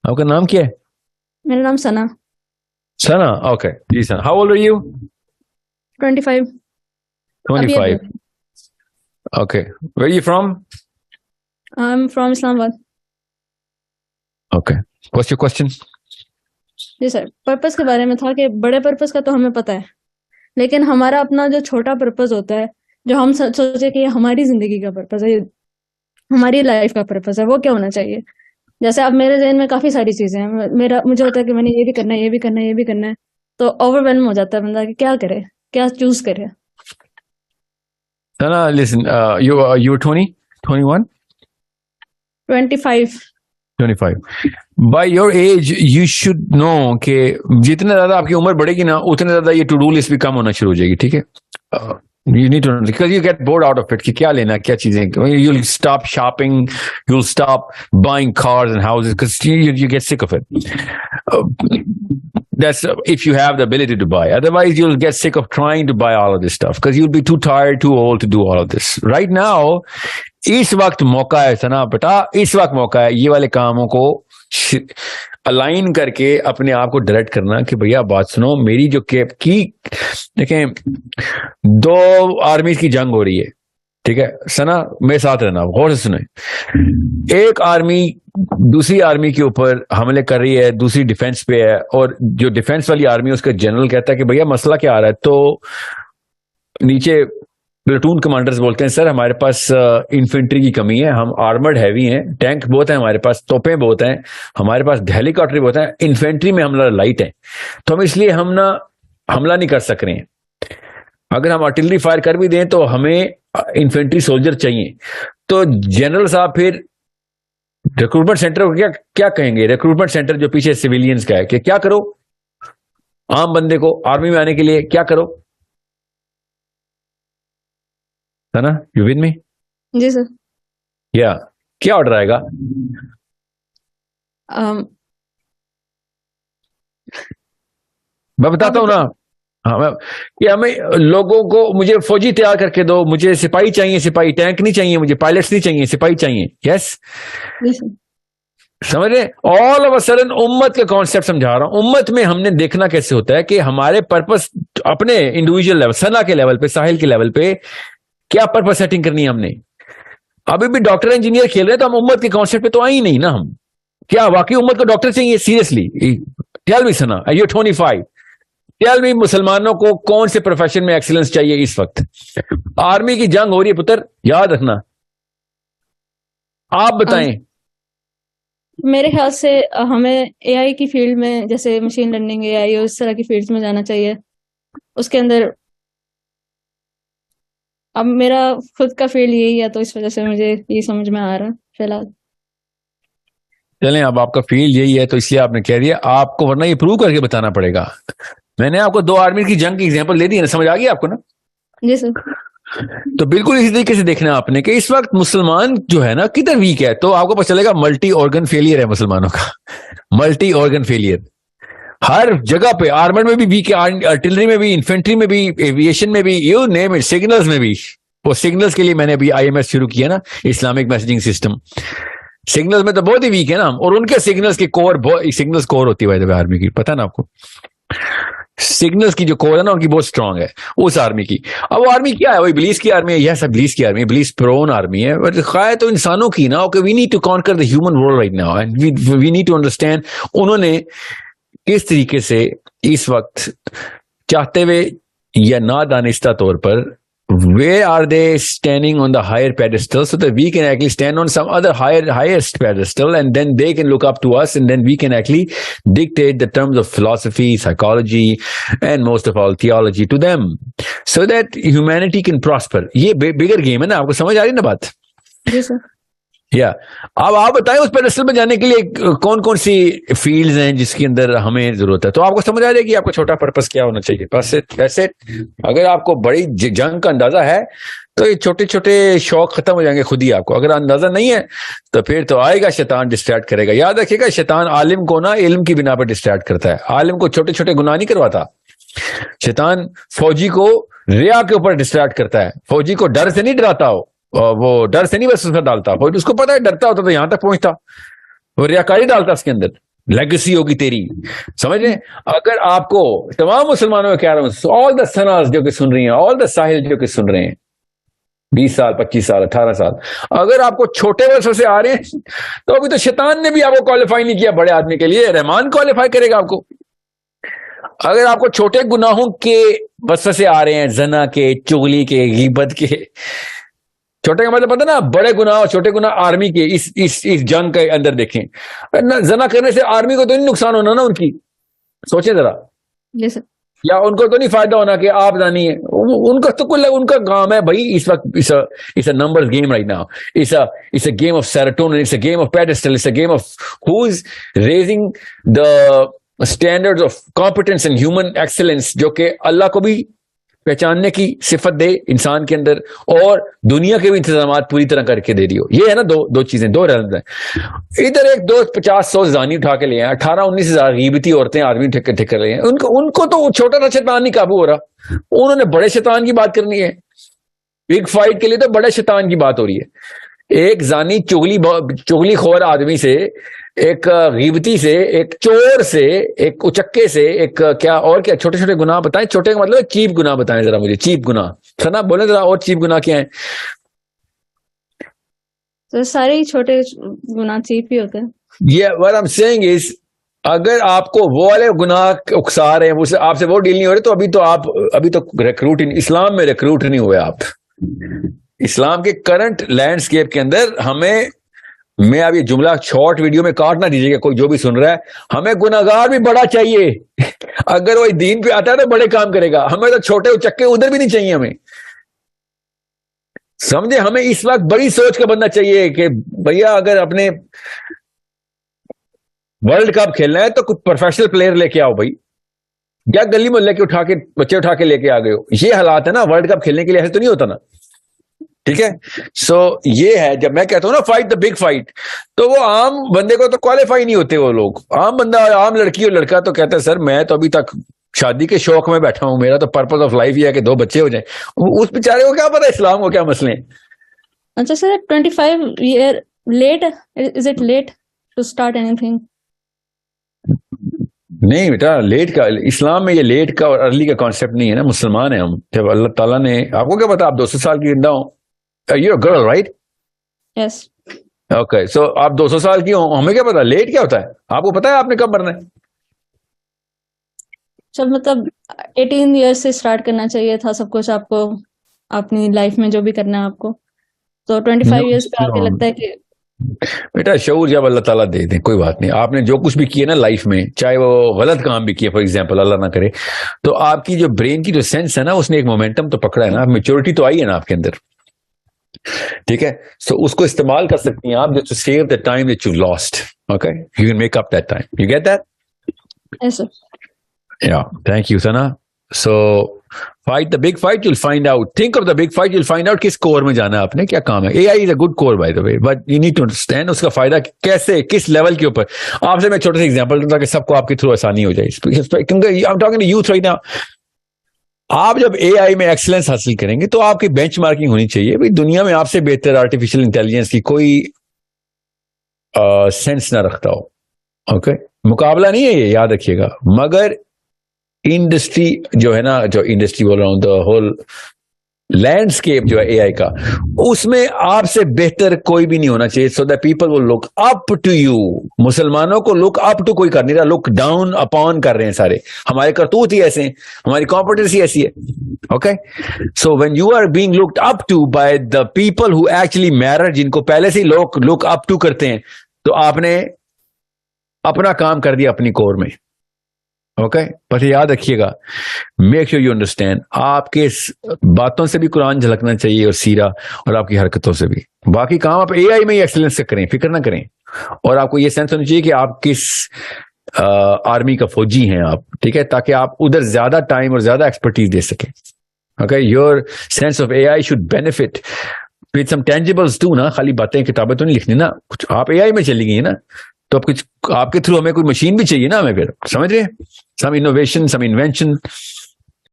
آپ کا نام کیا ہے؟ میرا نام ثنا. ثنا. اوکے جی Sana. How old are you? 25. 25. Okay. Where are you from? I'm from Islamabad. Okay. What's your question? جی سر, پرپس کے بارے میں تھا کہ بڑے پرپس کا تو ہمیں پتہ ہے, لیکن ہمارا اپنا جو چھوٹا پرپس ہوتا ہے, جو ہم سوچے کہ یہ ہماری زندگی کا پرپس ہے, ہماری لائف کا پرپس ہے, وہ کیا ہونا چاہیے؟ جیسے اب میرے ذہن میں کافی ساری چیزیں ہیں, مجھے ہوتا ہے کہ میں نے یہ بھی کرنا ہے, یہ بھی کرنا ہے, یہ بھی کرنا ہے, تو اوور ویلم ہو جاتا ہے بندہ کہ کیا کرے, کیا چوز کرے. No, listen, you're 20, 21? 25. 25. By your age, you should know کہ جتنے زیادہ آپ کی عمر بڑھے گی نا, اتنے زیادہ یہ ٹو ڈو لسٹ بھی کم ہونا شروع ہو جائے گی. ٹھیک ہے, you need to know because you get bored out of it کہ کیا لینا, کیا چیزیں. You'll stop shopping, you'll stop buying cars and houses because you get sick of it. That's if you have the ability to buy. Otherwise, you'll get sick of trying to buy all of this stuff because you'll be too tired, too old to do all of this. Right now, اس وقت موقع ہے سنا بیٹا, اس وقت موقع ہے یہ والے کاموں کو الائن کر کے اپنے آپ کو ڈائریکٹ کرنا کہ بھیا بات سنو, میری جو کیپ کی دیکھیں 2 آرمیز کی جنگ ہو رہی ہے. ٹھیک ہے سنا, میرے ساتھ رہنا, غور سے سنیں. ایک آرمی دوسری آرمی کے اوپر حملے کر رہی ہے, دوسری ڈیفenس پہ ہے, اور جو ڈیفenس والی آرمی اس کا جنرل کہتا ہے کہ بھیا مسئلہ کیا آ رہا ہے. تو نیچے پلٹون کمانڈرز بولتے ہیں سر ہمارے پاس انفینٹری کی کمی ہے, ہم آرمرڈ ہیوی ہیں, ٹینک بہت ہیں ہمارے پاس, توپیں بہت ہیں ہمارے پاس, ہیلی کاپٹر بہت ہیں, انفینٹری میں ہم لائٹ ہیں, تو ہم اس لیے ہم نا حملہ نہیں کر سک رہے ہیں. اگر ہم آرٹلری فائر کر بھی دیں تو ہمیں انفینٹری سولجر چاہیے. تو جنرل صاحب پھر ریکروٹمنٹ سینٹر کو کیا کہیں گے؟ ریکروٹمنٹ سینٹر جو پیچھے سویلینز کا ہے کہ کیا کرو, عام بندے کو آرمی میں آنے کے لیے کیا کرو. ہے نا, یو ود می؟ جی سر. کیا آرڈر آئے گا؟ میں بتاتا ہوں نا, کہ ہمیں لوگوں کو, مجھے فوجی تیار کر کے دو, مجھے سپاہی چاہیے, سپاہی ٹینک نہیں چاہیے, مجھے پائلٹس نہیں چاہیے, سپاہی چاہیے. یس سمجھ رہے؟ آل آف اے سڈن امت کا کانسیپٹ سمجھا رہا ہوں. امت میں ہم نے دیکھنا کیسے ہوتا ہے کہ ہمارے پرپس اپنے انڈیویجل لیول, ثنا کے لیول پہ, ساحل کے لیول پہ کیا پرپس سیٹنگ کرنی ہے ہم نے. ابھی بھی ڈاکٹر انجینئر کھیل رہے ہیں تو ہم امت کے کانسیپٹ پہ تو آئے ہی نہیں نا. ہم کیا واقعی امت کو ڈاکٹر چاہیے؟ Seriously tell me Sana, you 25, tell me مسلمانوں کو کون سے پروفیشن میں ایکسیلنس چاہیے اس وقت؟ آرمی کی جنگ ہو رہی ہے پتر, یاد رکھنا. آپ بتائیں. میرے خیال سے ہمیں اے آئی کی فیلڈ میں, جیسے مشین لرننگ, اے آئی, اس طرح کی فیلڈ میں جانا چاہیے. اس کے اندر اب میرا خود کا فیلڈ یہی ہے, تو اس وجہ سے مجھے یہ سمجھ میں آ رہا ہے فی الحال. چلیں, اب آپ کا فیلڈ یہی ہے تو اس لیے آپ نے کہہ دیا, آپ کو ورنہ یہ پروو کر کے بتانا پڑے گا. میں نے آپ کو 2 آرمی کی جنگ کی ایگزامپل دے دی ہے نا, سمجھ آ گئی آپ کو نا؟ جی سر. تو بالکل اسی طریقے سے دیکھنا آپ نے کہ اس وقت مسلمان جو ہے نا کدھر ویک ہے, تو آپ کو پتہ چلے گا ملٹی آرگن فیلئر ہے مسلمانوں کا. ملٹی آرگن فیلئر ہر جگہ پہ, آرمر میں بھی ویک ہے, آرٹلری میں بھی, انفینٹری میں بھی, ایویشن میں بھی, یو نیم اٹ, سگنلز میں بھی. وہ سگنلز کے لیے میں نے ابھی IMS شروع کیا نا, اسلامک میسجنگ سسٹم. سگنلز میں تو بہت ہی ویک ہے نا, اور ان کے سگنلز کی کور, سگنلز کور ہوتی ہے آرمی کی, پتہ نا آپ کو. سگنلز کی جو کور ہے نا ان کی بہت اسٹرانگ ہے اس آرمی کی. اب وہ آرمی کیا ہے؟ وہ ابلیس کی آرمی ہے. یہ سب ابلیس کی آرمی, ابلیس پرون آرمی ہے. خواہ تو انسانوں کی نا, okay, we need to conquer the human world right now, and we need to understand انہوں نے کس طریقے سے اس وقت چاہتے ہوئے یا نادانستہ طور پر, where are they standing on the higher pedestal so that we can actually stand on some other highest pedestal, and then they can look up to us, and then we can actually dictate the terms of philosophy, psychology, and most of all theology to them so that humanity can prosper. یہ bigger game ہے نا, آپ کو سمجھ آ رہی ہے نا بات؟ جی سر. اب آپ بتائیں اس پیڈسٹل میں جانے کے لیے کون کون سی فیلڈز ہیں جس کے اندر ہمیں ضرورت ہے, تو آپ کو سمجھ آ جائے گی آپ کا چھوٹا پرپس کیا ہونا چاہیے. بس ایسے اگر آپ کو بڑی جنگ کا اندازہ ہے تو یہ چھوٹے چھوٹے شوق ختم ہو جائیں گے خود ہی. آپ کو اگر اندازہ نہیں ہے تو پھر تو آئے گا شیطان, ڈسٹریکٹ کرے گا. یاد رکھیے گا, شیطان عالم کو نا علم کی بنا پر ڈسٹریکٹ کرتا ہے. عالم کو چھوٹے چھوٹے گناہ نہیں کرواتا. شیطان فوجی کو ریا کے اوپر ڈسٹریکٹ کرتا ہے. فوجی کو ڈر سے نہیں ڈراتا, وہ ڈر سے نہیں بس اس میں ڈالتا. اس کو پتا ہے ڈرتا ہوتا تو یہاں تک پہنچتا, وہ ریاکاری ڈالتا اس کے اندر. لیگیسی ہوگی تیری, سمجھ رہے ہیں. اگر آپ کو تمام مسلمانوں میں کہہ رہا ہوں, آل دا سناز جو کہ سن رہی ہیں, آل دا ساحل جو کہ سن رہے ہیں, 20 سال 25 سال 18 سال, اگر آپ کو چھوٹے ورثے سے آ رہے ہیں تو ابھی تو شیطان نے بھی آپ کو کوالیفائی نہیں کیا بڑے آدمی کے لیے, رحمان کوالیفائی کرے گا آپ کو. اگر آپ کو چھوٹے گناہوں کے وسوسے سے آ رہے ہیں, زنا کے, چغلی کے, غیبت کے, چھوٹے کا مطلب پتہ نا, بڑے گناہ اور چھوٹے گناہ آرمی کے اس جنگ کے اندر دیکھیں. زنا کرنے سے آرمی کو تو نہیں نقصان ہونا نا ان کی, سوچیں ذرا. یا ان کو تو نہیں فائدہ ہونا کہ آپ زانی ہیں, ان کا تو کل ان کا کام ہے بھائی اس وقت. it's a numbers game right now. it's a game of serotonin, it's a game of pedestal, it's a game of who's raising the standards of competence and human excellence, جو کہ اللہ کو بھی پہچاننے کی صفت دے انسان کے اندر, اور دنیا کے بھی انتظامات پوری طرح کر کے دے دی ہو. یہ ہے نا دو چیزیں, دو رحمت ہیں. ادھر ایک 50-100 زانی اٹھا کے لے ہیں, 18-19 ہزار غیبتی عورتیں آدمی ٹھیک کر لے ہیں. ان کو تو چھوٹا سا شیطان نہیں قابو ہو رہا, انہوں نے بڑے شیطان کی بات کرنی ہے. بگ فائٹ کے لیے تو بڑے شیطان کی بات ہو رہی ہے. ایک زانی چغلی خور آدمی سے, ایک غیبتی سے, ایک چور سے, ایک اچکے سے, ایک کیا چھوٹے چھوٹے گناہ بتائیں. چھوٹے کا مطلب چیپ گناہ بتائیں ذرا مجھے, چیپ گناہ سنا بولیں ذرا, اور چیپ گناہ کیا ہیں؟ تو سارے ہی چھوٹے گناہ چیپ ہی ہوتے ہیں. یہ what I'm saying is, اگر آپ کو وہ والے گناہ اکسا رہے ہیں, آپ سے وہ ڈیل نہیں ہو رہے, تو ابھی تو ریکروٹ اسلام میں ریکروٹ نہیں ہوئے آپ. اسلام کے کرنٹ لینڈسکیپ کے اندر میں اب یہ جملہ شارٹ ویڈیو میں کاٹ نہ دیجیے گا کوئی جو بھی سن رہا ہے, ہمیں گناہگار بھی بڑا چاہیے. اگر وہ دین پہ آتا ہے تو بڑے کام کرے گا, ہمیں تو چھوٹے اچکے ادھر بھی نہیں چاہیے. ہمیں سمجھے, ہمیں اس وقت بڑی سوچ کا بننا چاہیے کہ بھیا اگر اپنے ورلڈ کپ کھیلنا ہے تو کچھ پروفیشنل پلیئر لے کے آؤ بھائی, یا گلی محلے کے بچے اٹھا کے لے کے آ گئے ہو. یہ حالات ہے نا, ورلڈ کپ کھیلنے کے لیے ایسے تو نہیں ہوتا نا, ٹھیک ہے. سو یہ ہے, جب میں کہتا ہوں نا فائٹ دا بگ فائٹ, تو وہ عام بندے کو تو کوالیفائی نہیں ہوتے وہ لوگ. عام بندہ, عام لڑکی اور لڑکا تو کہتا ہے سر میں تو ابھی تک شادی کے شوق میں بیٹھا ہوں, میرا تو پرپز آف لائف یہ ہے کہ 2 بچے ہو جائیں. اس بیچارے کو کیا پتا اسلام کو کیا مسئلے ہیں. اچھا سر, 25 year late, is it late to start anything? نہیں بیٹا, لیٹ کا اسلام میں یہ لیٹ کا اور ارلی کا کانسیپٹ نہیں ہے نا. مسلمان ہیں ہم. جب اللہ تعالیٰ نے, آپ کو کیا پتا آپ 200 سال کی زندہ ہوں. You're a girl, right? Yes. Okay, so آپ 200 سال کی ہوں, ہمیں کیا پتا لیٹ کیا ہوتا ہے. آپ کو پتا ہے آپ نے کب مرنا ہے. چل مطلب 18 years سے اسٹارٹ کرنا چاہیے تھا سب کچھ آپ کو, اپنی لائف میں جو بھی کرنا ہے آپ کو. تو 25 years پہ آپ کو لگتا ہے کہ بیٹا شعور جب اللہ تعالیٰ دے دیں, کوئی بات نہیں. آپ نے جو کچھ بھی کیا نا لائف میں, چاہے وہ غلط کام بھی کیا, فار ایگزامپل اللہ نہ کرے, تو آپ کی جو برین کی جو سینس ہے نا, اس نے ایک مومنٹم تو پکڑا ہے نا, میچورٹی تو آئی ہے نا آپ کے اندر, ٹھیک ہے. سو اس کو استعمال کر سکتی ہیں آپ, جو to save the time that you lost. Okay, you can make up that time. You get that? Yes sir. Yeah, thank you Sana. So fight the big fight, you'll find out. Think of the big fight, you'll find out کس کور میں جانا ہے آپ نے, کیا کام ہے. AI is a good core by the way, but you need to understand اس کا فائدہ کیسے, کس لیول کے اوپر. آپ سے میں چھوٹا سا ایگزامپل دوں تاکہ سب کو آپ کے تھرو آسانی ہو جائے, کیونکہ I'm talking to youth right now. آپ جب AI میں ایکسلنس حاصل کریں گے تو آپ کی بینچ مارکنگ ہونی چاہیے. بھائی دنیا میں آپ سے بہتر آرٹیفیشیل انٹیلیجنس کی کوئی سینس نہ رکھتا ہو. اوکے, مقابلہ نہیں ہے یہ, یاد رکھیے گا. مگر انڈسٹری جو ہے نا, جو انڈسٹری بول رہا ہوں, دا ہول لینڈسکیپ جو ہے اے آئی کا, اس میں آپ سے بہتر کوئی بھی نہیں ہونا چاہیے. So the people will look up to you. مسلمانوں کو لک اپ ٹو کوئی کر نہیں رہا, لک ڈاؤن اپون کر رہے ہیں سارے. ہمارے کرتوت ہی ایسے ہیں, ہماری کمپیٹنسی ایسی ہے. Okay, so when you are being looked up to by the people who actually matter, جن کو پہلے سے لوگ لک اپ ٹو کرتے ہیں, تو آپ نے اپنا کام کر دیا اپنی کور میں. اوکے, بس یاد رکھیے گا, میک شیور یو انڈرسٹینڈ. آپ کے باتوں سے بھی قرآن جھلکنا چاہیے, اور سیرہ, اور آپ کی حرکتوں سے بھی. باقی کام آپ اے آئی میں ہی ایکسلنس سے کریں, فکر نہ کریں. اور آپ کو یہ سینس ہونی چاہیے کہ آپ کس آرمی کا فوجی ہیں آپ, ٹھیک ہے, تاکہ آپ ادھر زیادہ ٹائم اور زیادہ ایکسپرٹیز دے سکیں. Okay, your sense of A I should benefit with some tangibles too نا. خالی باتیں کتابیں تو نہیں لکھنی نا, کچھ آپ اے آئی میں چلی گئی ہیں نا, تو اب کچھ آپ کے تھرو ہمیں کوئی مشین بھی چاہیے نا ہمیں, پھر سمجھ رہے, سم انوویشن, سم انوینشن.